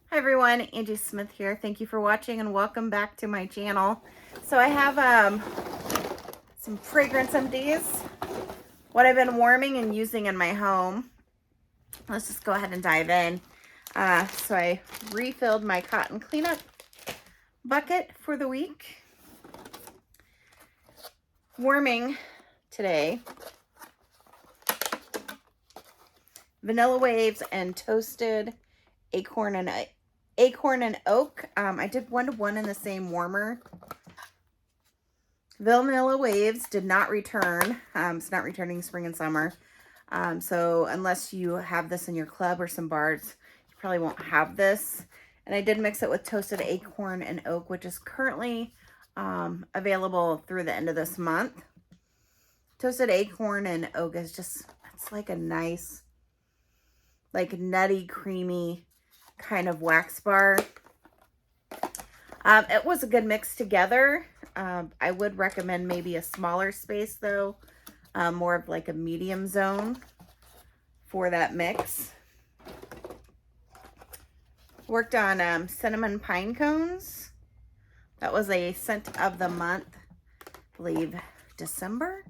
Hi everyone, Angie Smith here. Thank you for watching and welcome back to my channel. So I have some fragrance empties, what I've been warming and using in my home. Let's just go ahead and dive in. So I refilled my cotton cleanup bucket for the week. Warming today, Vanilla Waves and Toasted Acorn and Oak. I did 1-to-1 in the same warmer. Vanilla Waves did not return. It's not returning spring and summer. So unless you have this in your club or some bars, you probably won't have this. And I did mix it with Toasted Acorn and Oak, which is currently available through the end of this month. Toasted Acorn and Oak is just, it's like a nice, like nutty, creamy kind of wax bar. It was a good mix together. I would recommend maybe a smaller space though, more of like a medium zone for that mix. Worked on cinnamon pine cones. That was a scent of the month, I believe December.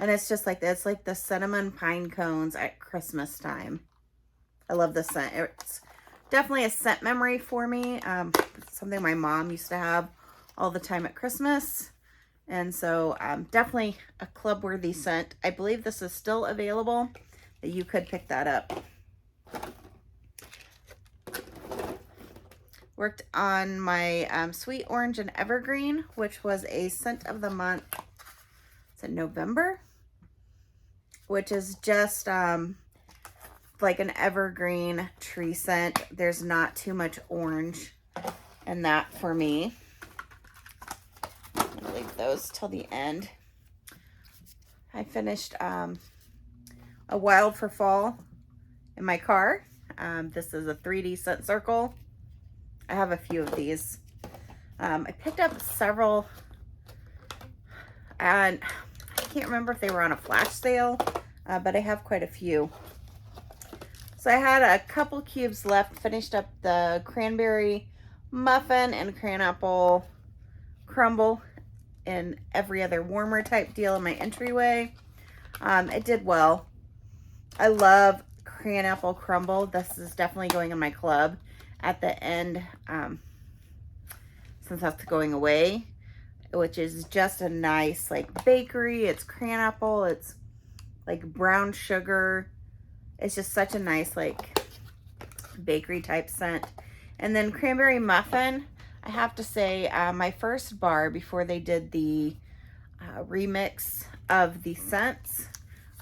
And it's just like this, like the cinnamon pine cones at Christmas time. I love the scent. It's definitely a scent memory for me. It's something my mom used to have all the time at Christmas. And so definitely a club-worthy scent. I believe this is still available, that you could pick that up. Worked on my Sweet Orange and Evergreen, which was a scent of the month. It's in November, which is just like an evergreen tree scent. There's not too much orange in that for me. I'm gonna leave those till the end. I finished a Wild for Fall in my car. This is a 3D scent circle. I have a few of these. I picked up several, and I can't remember if they were on a flash sale, but I have quite a few. So I had a couple cubes left, finished up the cranberry muffin and cranapple crumble and every other warmer type deal in my entryway. It did well. I love cranapple crumble. This is definitely going in my club at the end, since that's going away, which is just a nice like bakery. It's cranapple, it's like brown sugar. It's just such a nice like bakery type scent. And then cranberry muffin, I have to say, my first bar before they did the remix of the scents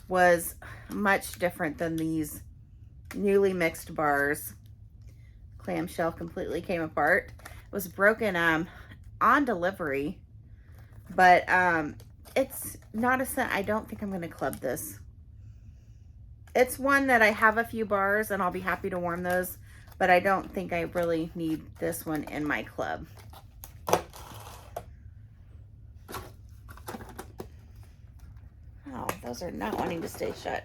was much different than these newly mixed bars. Clamshell completely came apart. It was broken on delivery, but it's not a scent. I don't think I'm going to club this. It's one that I have a few bars and I'll be happy to warm those, but I don't think I really need this one in my club. Oh, those are not wanting to stay shut.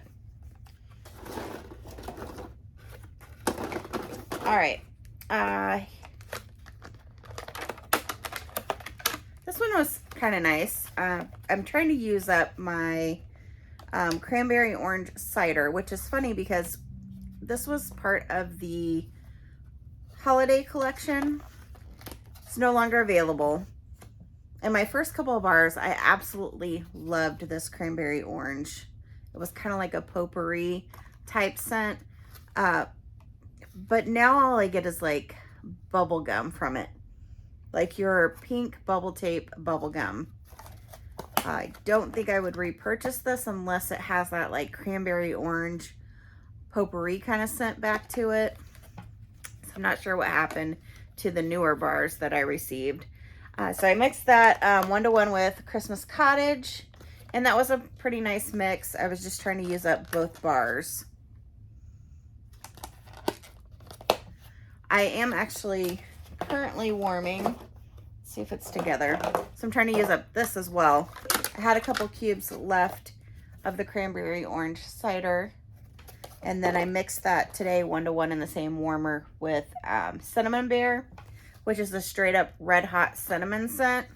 All right. This one was kind of nice. I'm trying to use up my cranberry orange cider, which is funny because this was part of the holiday collection. It's no longer available. In my first couple of bars, I absolutely loved this cranberry orange. It was kind of like a potpourri type scent. But now all I get is like bubble gum from it. Like your pink bubble tape bubble gum. I don't think I would repurchase this unless it has that like cranberry orange potpourri kind of scent back to it. So I'm not sure what happened to the newer bars that I received. So I mixed that 1-to-1 with Christmas Cottage, and that was a pretty nice mix. I was just trying to use up both bars. I am actually currently warming. Let's see if it's together. So I'm trying to use up this as well. I had a couple cubes left of the cranberry orange cider, And then I mixed that today 1-to-1 in the same warmer with Cinnamon Bear, which is the straight up red hot cinnamon scent.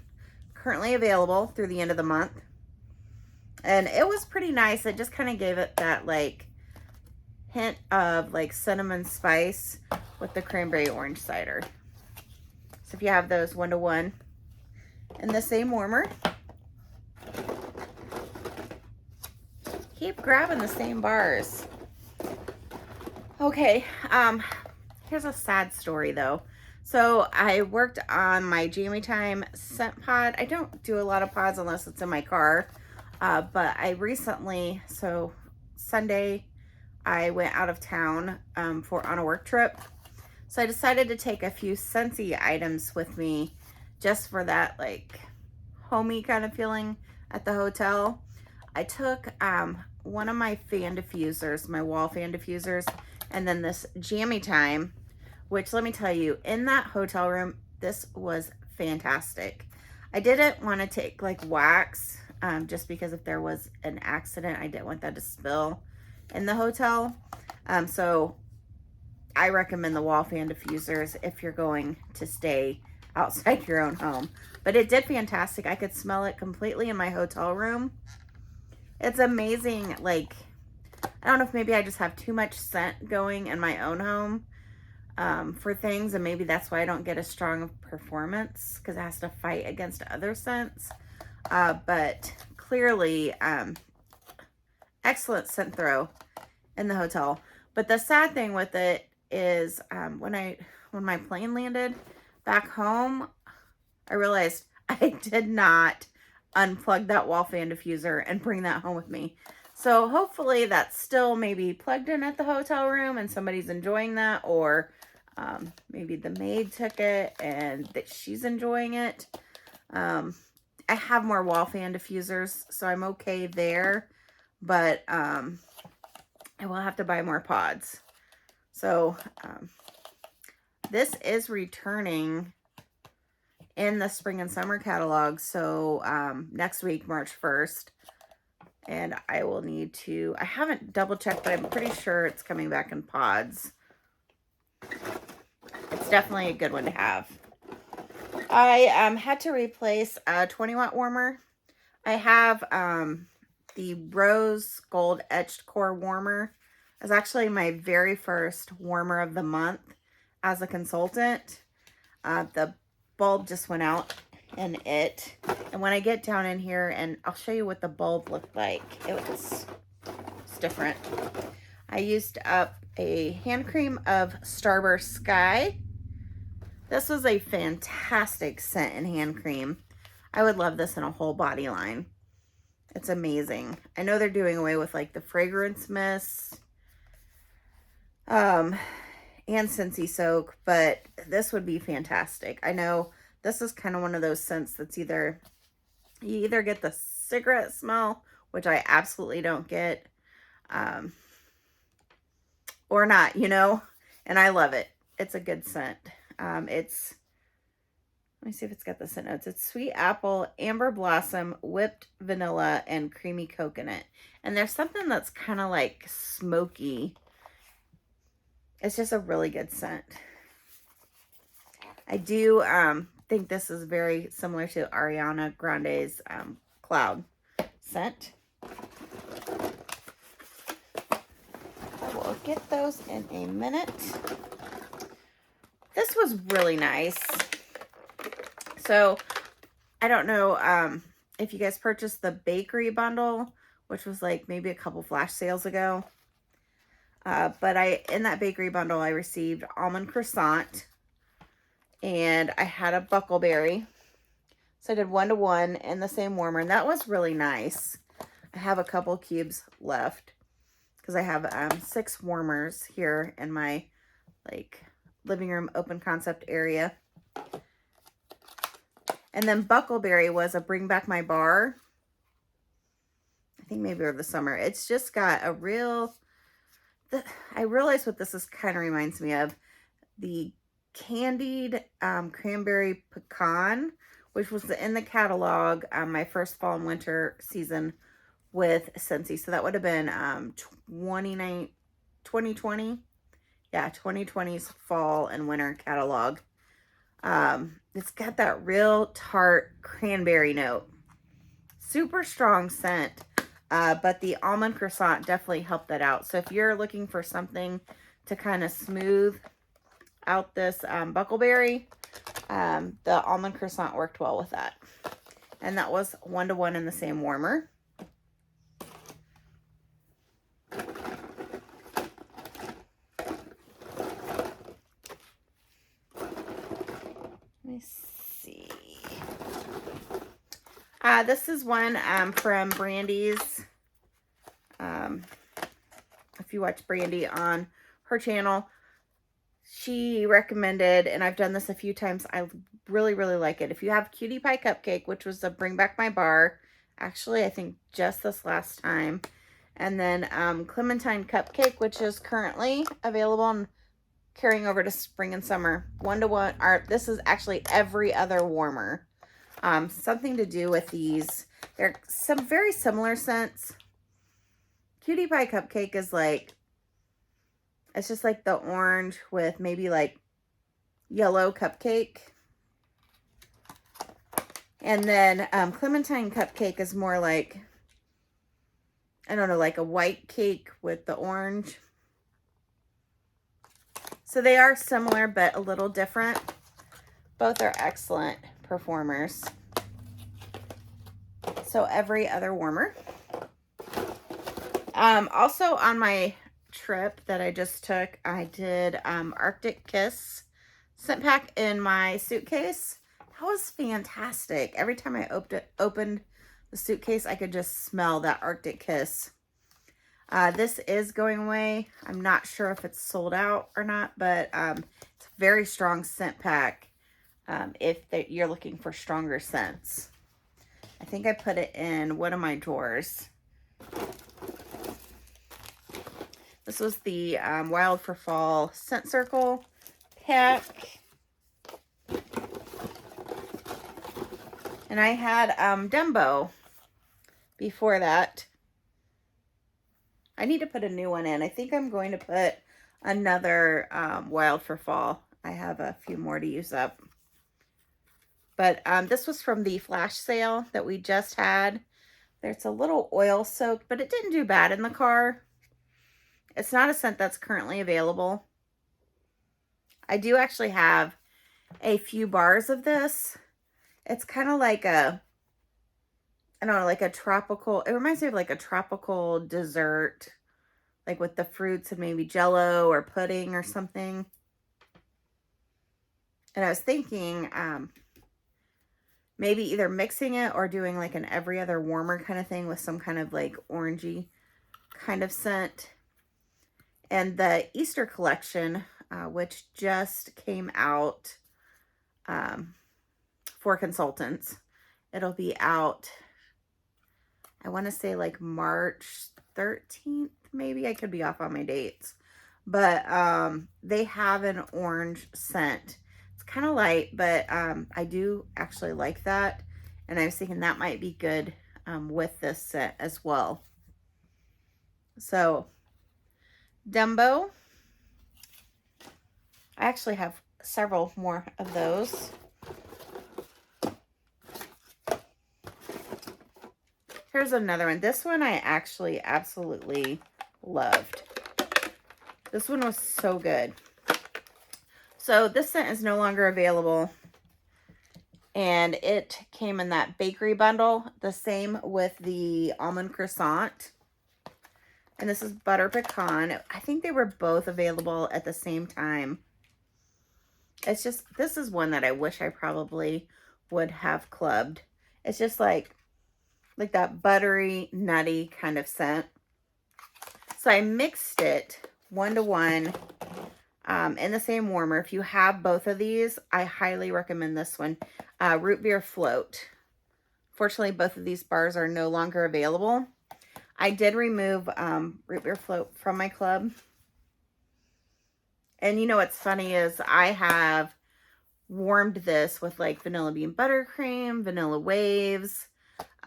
Currently available through the end of the month. And it was pretty nice. It just kind of gave it that like hint of like cinnamon spice with the cranberry orange cider. So if you have those 1-to-1 in the same warmer, keep grabbing the same bars. Okay, here's a sad story though. So I worked on my Jammy Time scent pod. I don't do a lot of pods unless it's in my car. But I recently, so Sunday, I went out of town on a work trip. So I decided to take a few Scentsy items with me just for that like homey kind of feeling at the hotel. I took one of my fan diffusers, my wall fan diffusers, and then this Jammy Time, which let me tell you, in that hotel room, this was fantastic. I didn't want to take like wax just because if there was an accident, I didn't want that to spill in the hotel. So I recommend the wall fan diffusers if you're going to stay outside your own home. But it did fantastic. I could smell it completely in my hotel room. It's amazing. Like, I don't know if maybe I just have too much scent going in my own home for things, and maybe that's why I don't get as strong of performance, because it has to fight against other scents. But clearly, excellent scent throw in the hotel. But the sad thing with it is when my plane landed back home, I realized I did not unplug that wall fan diffuser and bring that home with me. So hopefully that's still maybe plugged in at the hotel room and somebody's enjoying that, or maybe the maid took it and that she's enjoying it. I have more wall fan diffusers, so I'm okay there, but I will have to buy more pods. So this is returning in the spring and summer catalog, so next week, March 1st. And I will need to, I haven't double checked, but I'm pretty sure it's coming back in pods. It's definitely a good one to have. I had to replace a 20-watt warmer. I have the rose gold etched core warmer. It was actually my very first warmer of the month as a consultant. The bulb just went out in it, and when I get down in here, and I'll show you what the bulb looked like, it's different. I used up a hand cream of Starburst Sky. This was a fantastic scent and hand cream. I would love this in a whole body line. It's amazing. I know they're doing away with like the fragrance mist and Scentsy Soak, but this would be fantastic. I know this is kind of one of those scents that's you either get the cigarette smell, which I absolutely don't get, or not, you know, and I love it. It's a good scent. Let me see if it's got the scent notes. It's sweet apple, amber blossom, whipped vanilla, and creamy coconut. And there's something that's kind of like smoky. It's just a really good scent. I do think this is very similar to Ariana Grande's Cloud scent. We'll get those in a minute. This was really nice. So, I don't know if you guys purchased the bakery bundle, which was like maybe a couple flash sales ago. But in that bakery bundle, I received almond croissant, and I had a buckleberry. So I did 1-to-1 in the same warmer, and that was really nice. I have a couple cubes left because I have 6 warmers here in my like living room open concept area. And then buckleberry was a bring back my bar. I think maybe over the summer. It's just got a real, I realize what this is kind of reminds me of. The candied cranberry pecan, which was in the catalog my first fall and winter season with Scentsy. So that would have been 2019, 2020. Yeah, 2020's fall and winter catalog. It's got that real tart cranberry note. Super strong scent, but the almond croissant definitely helped that out. So if you're looking for something to kind of smooth out this buckleberry, the almond croissant worked well with that. And that was 1-to-1 in the same warmer. Let me see. This is one from Brandy's. If you watch Brandy on her channel, she recommended, and I've done this a few times, I really, really like it. If you have Cutie Pie Cupcake, which was a Bring Back My Bar, actually, I think just this last time, and then Clementine Cupcake, which is currently available and carrying over to spring and summer. 1-to-1, this is actually every other warmer. Something to do with these. They're some very similar scents. Cutie Pie Cupcake is like, it's just like the orange with maybe like yellow cupcake. And then Clementine Cupcake is more like, I don't know, like a white cake with the orange. So they are similar, but a little different. Both are excellent performers. So every other warmer. Also on my trip that I just took, I did Arctic Kiss scent pack in my suitcase. That was fantastic. Every time I opened the suitcase, I could just smell that Arctic Kiss. This is going away. I'm not sure if it's sold out or not, but it's a very strong scent pack if you're looking for stronger scents. I think I put it in one of my drawers. This was the Wild for Fall Scent Circle pack. And I had Dumbo before that. I need to put a new one in. I think I'm going to put another Wild for Fall. I have a few more to use up. But this was from the flash sale that we just had. There's a little oil soaked, but it didn't do bad in the car. It's not a scent that's currently available. I do actually have a few bars of this. It's kind of like a, I don't know, like a tropical, it reminds me of like a tropical dessert, like with the fruits and maybe jello or pudding or something. And I was thinking maybe either mixing it or doing like an every other warmer kind of thing with some kind of like orangey kind of scent. And the Easter collection, which just came out for consultants. It'll be out, I want to say like March 13th, maybe. I could be off on my dates. But they have an orange scent. It's kind of light, but I do actually like that. And I was thinking that might be good with this scent as well. So, Dumbo. I actually have several more of those. Here's another one. This one I actually absolutely loved. This one was so good. So this scent is no longer available. And it came in that bakery bundle. The same with the almond croissant. And this is butter pecan. I think they were both available at the same time. It's just, this is one that I wish I probably would have clubbed. It's just like that buttery, nutty kind of scent. So I mixed it 1-to-1 in the same warmer. If you have both of these, I highly recommend this one. Root Beer Float. Fortunately, both of these bars are no longer available. I did remove Root Beer Float from my club. And you know what's funny is I have warmed this with like vanilla bean buttercream, vanilla waves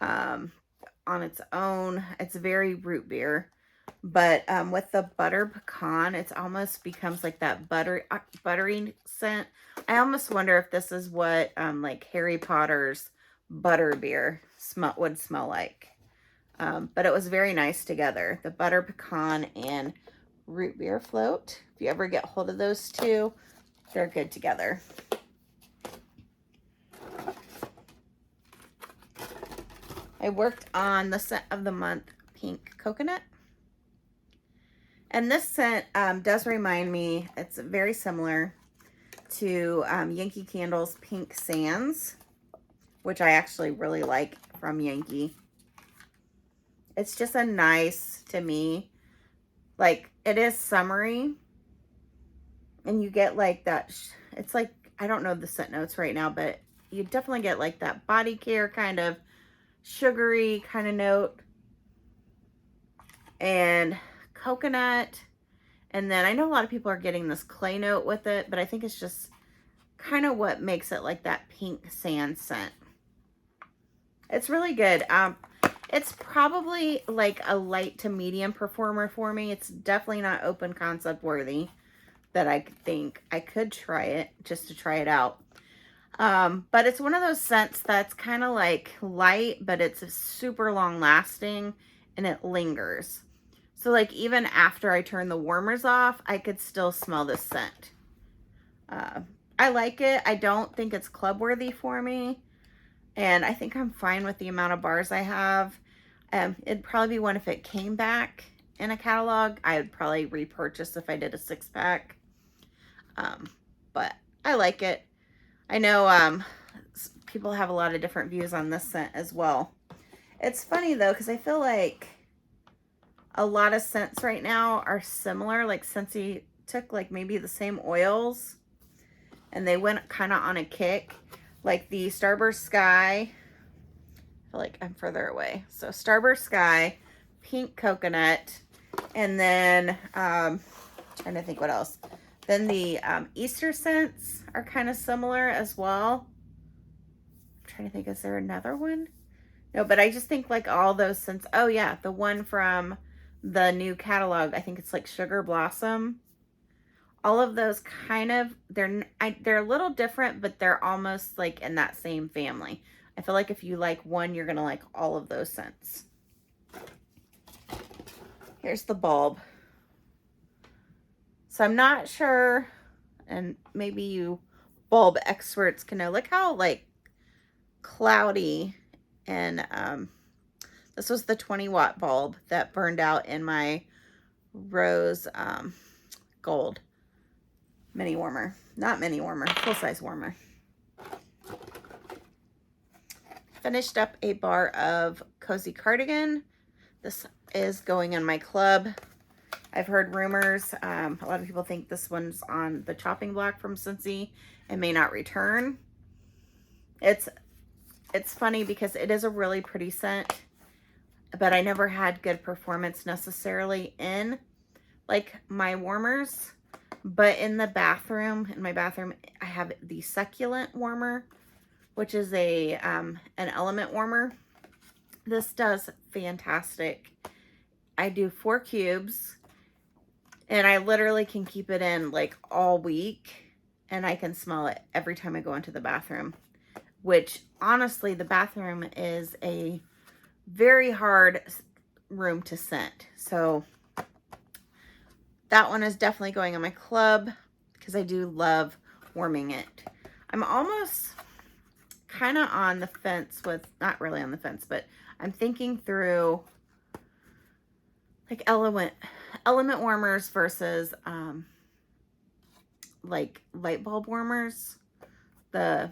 on its own. It's very root beer. But with the butter pecan, it almost becomes like that buttery scent. I almost wonder if this is what like Harry Potter's butter beer would smell like. But it was very nice together. The butter pecan and root beer float. If you ever get hold of those two, they're good together. I worked on the scent of the month, Pink Coconut. And this scent does remind me, it's very similar to Yankee Candle's Pink Sands, which I actually really like from Yankee. It's just a nice, to me, like, it is summery. And you get like that, it's like, I don't know the scent notes right now, but you definitely get like that body care kind of sugary kind of note. And coconut. And then I know a lot of people are getting this clay note with it, but I think it's just kind of what makes it like that pink sand scent. It's really good. It's probably like a light to medium performer for me. It's definitely not open concept worthy that I think I could try it just to try it out. But it's one of those scents that's kind of like light, but it's super long lasting and it lingers. So like even after I turn the warmers off, I could still smell this scent. I like it. I don't think it's club worthy for me. And I think I'm fine with the amount of bars I have. It'd probably be one if it came back in a catalog. I would probably repurchase if I did a 6-pack. But I like it. I know people have a lot of different views on this scent as well. It's funny though, because I feel like a lot of scents right now are similar. Like Scentsy took like maybe the same oils and they went kind of on a kick. Like the Starburst Sky, I feel like I'm further away. So Starburst Sky, Pink Coconut, and then trying to think what else. Then the Easter scents are kind of similar as well. I'm trying to think, is there another one? No, but I just think like all those scents. Oh yeah, the one from the new catalog, I think it's like Sugar Blossom. All of those kind of, they're a little different, but they're almost like in that same family. I feel like if you like one, you're going to like all of those scents. Here's the bulb. So I'm not sure, and maybe you bulb experts can know, look how like cloudy, and this was the 20-watt bulb that burned out in my rose gold mini warmer. Not mini warmer, full-size warmer. Finished up a bar of Cozy Cardigan. This is going in my club. I've heard rumors. A lot of people think this one's on the chopping block from Scentsy and may not return. It's funny because it is a really pretty scent, but I never had good performance necessarily in like my warmers. But in my bathroom, I have the succulent warmer, which is an element warmer. This does fantastic. I do 4 cubes, and I literally can keep it in like all week, and I can smell it every time I go into the bathroom, which honestly, the bathroom is a very hard room to scent. So that one is definitely going on my club because I do love warming it. I'm almost kind of on the fence with, not really on the fence, but I'm thinking through like element warmers versus like light bulb warmers, the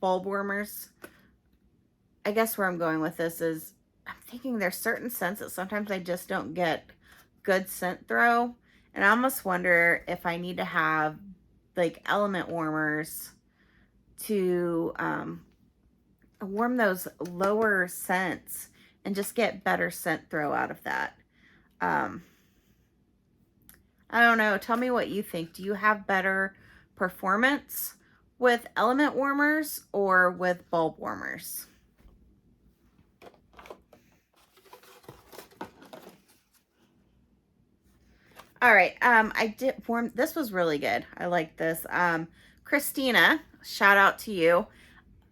bulb warmers. I guess where I'm going with this is I'm thinking there's certain scents that sometimes I just don't get good scent throw. And I almost wonder if I need to have like element warmers to warm those lower scents and just get better scent throw out of that. I don't know. Tell me what you think. Do you have better performance with element warmers or with bulb warmers? All right, I did warm, this was really good. I like this. Christina, shout out to you.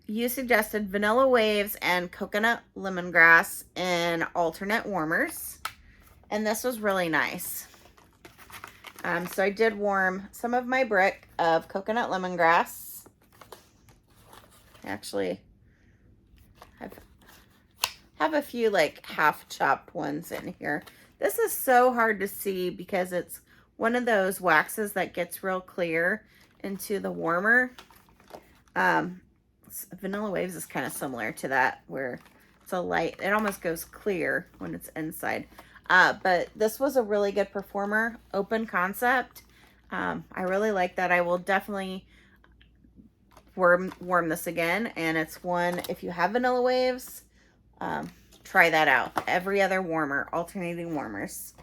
You suggested vanilla waves and coconut lemongrass in alternate warmers, and this was really nice. So I did warm some of my brick of coconut lemongrass. Actually, I have a few like half chopped ones in here. This is so hard to see because it's one of those waxes that gets real clear into the warmer. Vanilla Waves is kind of similar to that, where it's a light, it almost goes clear when it's inside. But this was a really good performer, open concept. I really like that. I will definitely warm this again. And it's one, if you have Vanilla Waves, try that out. Every other warmer, alternating warmers.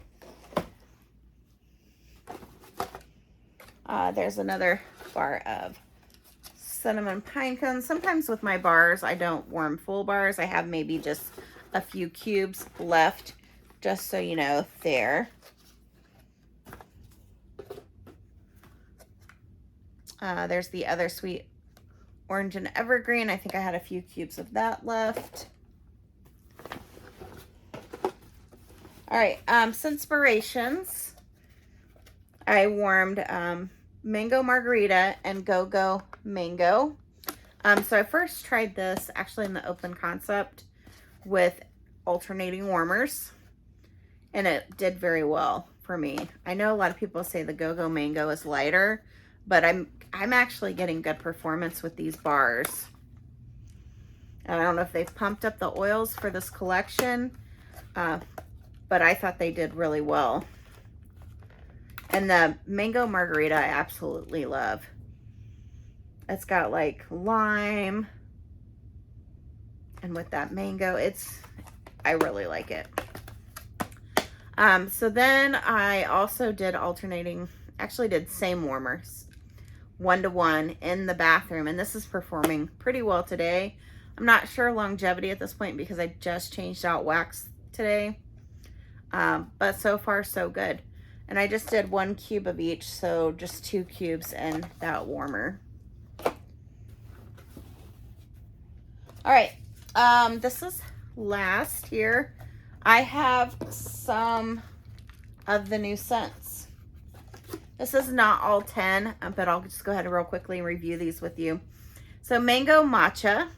There's another bar of cinnamon pine cones. Sometimes with my bars, I don't warm full bars. I have maybe just a few cubes left, just so you know, there. There's the other sweet orange and evergreen. I think I had a few cubes of that left. All right, Sinspirations. I warmed mango margarita and go-go mango. So I first tried this actually in the open concept with alternating warmers, and it did very well for me. I know a lot of people say the go-go mango is lighter, but I'm actually getting good performance with these bars. And I don't know if they've pumped up the oils for this collection, but I thought they did really well. And the mango margarita I absolutely love. It's got like lime, and with that mango, I really like it. So then I also did actually did same warmers, 1-to-1 in the bathroom, and this is performing pretty well today. I'm not sure longevity at this point because I just changed out wax today, but so far so good. And I just did 1 cube of each, so just 2 cubes in that warmer. All right, this is last here. I have some of the new scents. This is not all 10, but I'll just go ahead and real quickly review these with you. So Mango Matcha.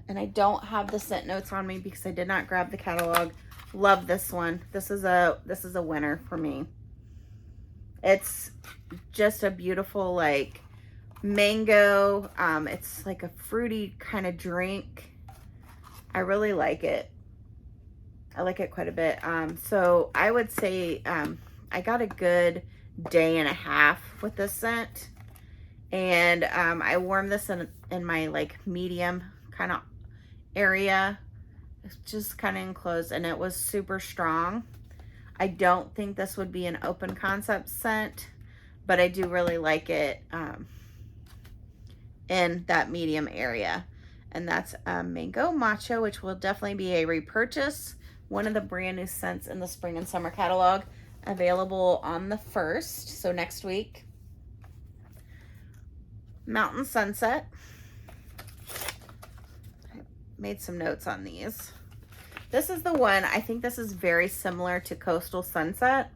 And I don't have the scent notes on me because I did not grab the catalog. Love this one. This is a winner for me. It's just a beautiful like mango. It's like a fruity kind of drink. I really like it. I like it quite a bit. So I would say I got a good day and a half with this scent, and I warmed this in my like medium kind of area. It's just kind of enclosed, and it was super strong. I don't think this would be an open concept scent, but I do really like it in that medium area. And that's Mango Matcha, which will definitely be a repurchase. One of the brand new scents in the spring and summer catalog, available on the 1st, so next week. Mountain Sunset. I made some notes on these. This is the one, I think this is very similar to Coastal Sunset.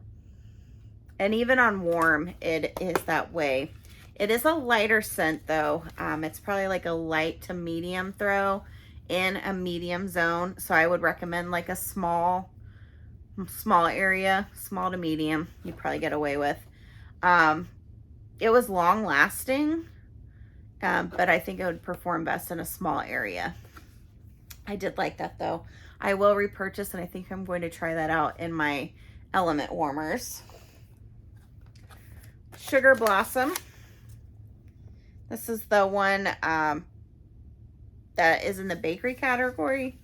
And even on warm, it is that way. It is a lighter scent though. It's probably like a light to medium throw in a medium zone. So I would recommend like a small area, small to medium, you'd probably get away with. It was long lasting, but I think it would perform best in a small area. I did like that though. I will repurchase, and I think I'm going to try that out in my element warmers. Sugar Blossom. This is the one that is in the bakery category,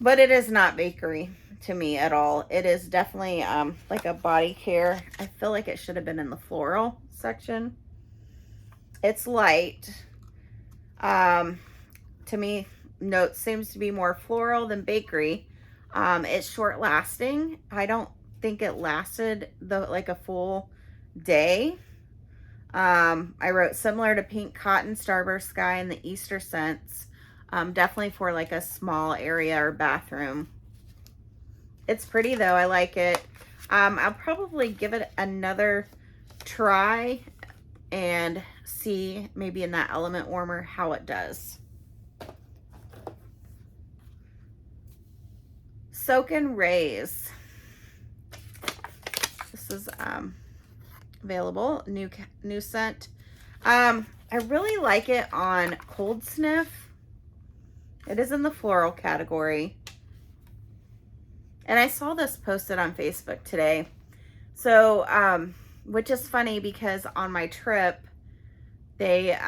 but it is not bakery to me at all. It is definitely like a body care. I feel like it should have been in the floral section. It's light. To me, note seems to be more floral than bakery. It's short lasting. I don't think it lasted like a full day. I wrote similar to Pink Cotton, Starburst Sky, and the Easter scents. Definitely for like a small area or bathroom. It's pretty though. I like it. I'll probably give it another try and see maybe in that element warmer how it does. Soak and Raise. This is available, new scent. I really like it on cold sniff. It is in the floral category. And I saw this posted on Facebook today. So, which is funny because on my trip, they,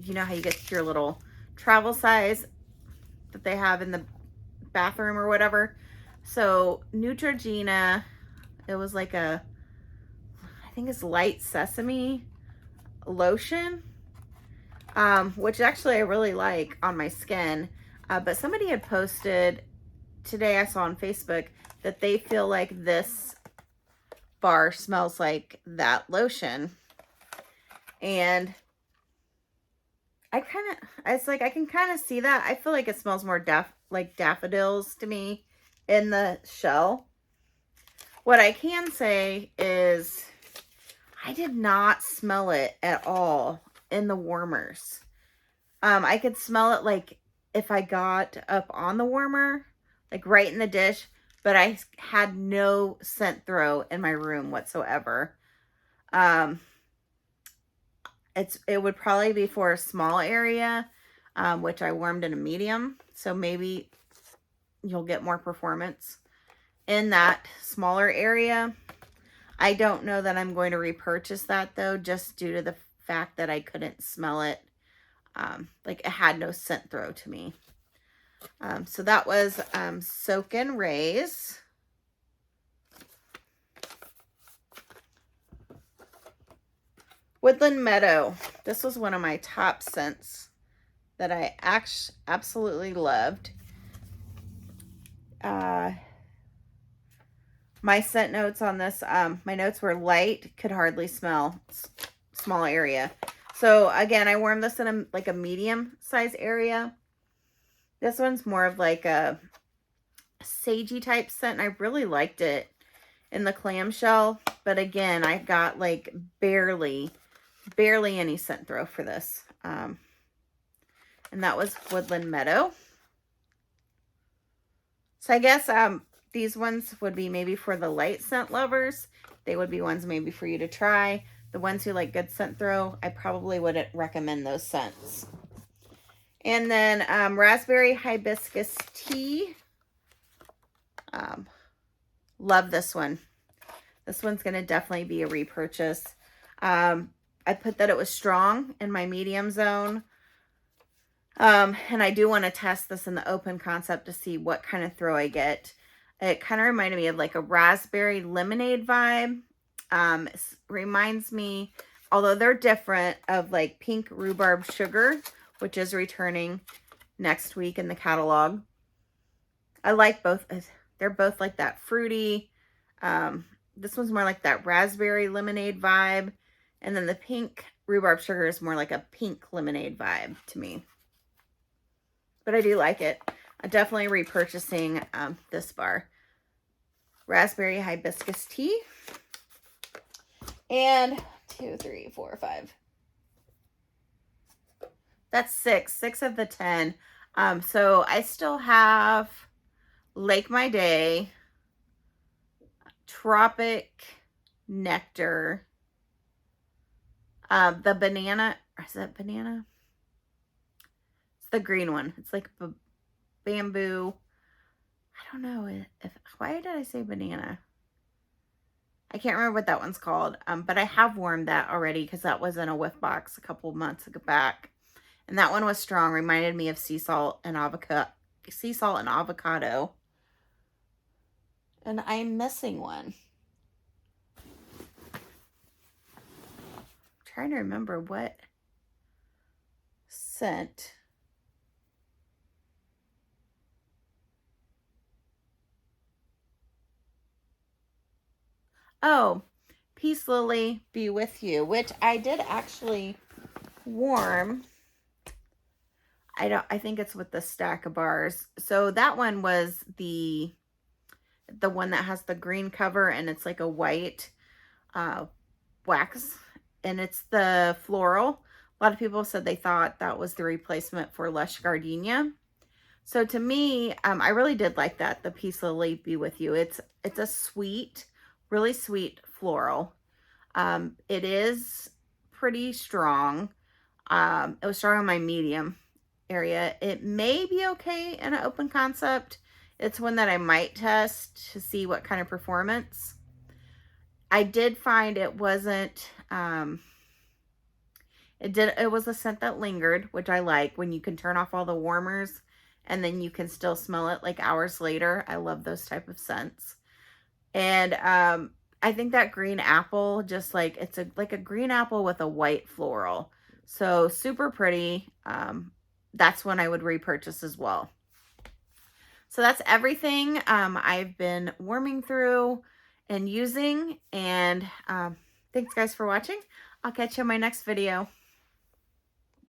you know how you get your little travel size that they have in the bathroom or whatever. So Neutrogena, it was like I think it's light sesame lotion, which actually I really like on my skin. But somebody had posted today, I saw on Facebook, that they feel like this bar smells like that lotion. And it's like I can kind of see that. I feel like it smells more like daffodils to me in the shell. What I can say is I did not smell it at all in the warmers. I could smell it like if I got up on the warmer, like right in the dish, but I had no scent throw in my room whatsoever. It would probably be for a small area, which I warmed in a medium. So maybe you'll get more performance in that smaller area. I don't know that I'm going to repurchase that though, just due to the fact that I couldn't smell it. Like it had no scent throw to me. So that was Soak and Raise. Woodland Meadow. This was one of my top scents that I absolutely loved. My scent notes on this, my notes were light, could hardly smell, small area. So again, I warmed this in like a medium size area. This one's more of like a sagey type scent, and I really liked it in the clamshell. But again, I got like barely any scent throw for this. And that was Woodland Meadow. So I guess these ones would be maybe for the light scent lovers. They would be ones maybe for you to try. The ones who like good scent throw, I probably wouldn't recommend those scents. And then Raspberry Hibiscus Tea. Love this one. This one's going to definitely be a repurchase. I put that it was strong in my medium zone. And I do want to test this in the open concept to see what kind of throw I get. It kind of reminded me of like a raspberry lemonade vibe. Reminds me, although they're different, of like Pink Rhubarb Sugar, which is returning next week in the catalog. I like both. They're both like that fruity. This one's more like that raspberry lemonade vibe. And then the Pink Rhubarb Sugar is more like a pink lemonade vibe to me. But I do like it. I'm definitely repurchasing this bar. Raspberry Hibiscus Tea. And 2, 3, 4, 5. That's 6 of the 10. So I still have Lake My Day, Tropic Nectar, the banana. Is that banana? It's the green one. It's like bamboo. I don't know why did I say banana? I can't remember what that one's called. But I have warmed that already because that was in a whiff box a couple months back. And that one was strong. Reminded me of sea salt and avocado. And I'm missing one. I'm trying to remember what scent. Oh, Peace Lily Be With You, which I did actually warm. I think it's with the stack of bars. So that one was the one that has the green cover and it's like a white uh, wax, and it's the floral. A lot of people said they thought that was the replacement for Lush Gardenia. So to me, I really did like that. The Peace Lily Be With You. It's a sweet, really sweet floral. It is pretty strong. It was strong on my medium area. It may be okay in an open concept. It's one that I might test to see what kind of performance. I did find it wasn't, it was a scent that lingered, which I like when you can turn off all the warmers and then you can still smell it like hours later. I love those type of scents. And I think that green apple, just like, it's like a green apple with a white floral. So super pretty. That's one I would repurchase as well. So that's everything I've been warming through and using. And thanks guys for watching. I'll catch you in my next video.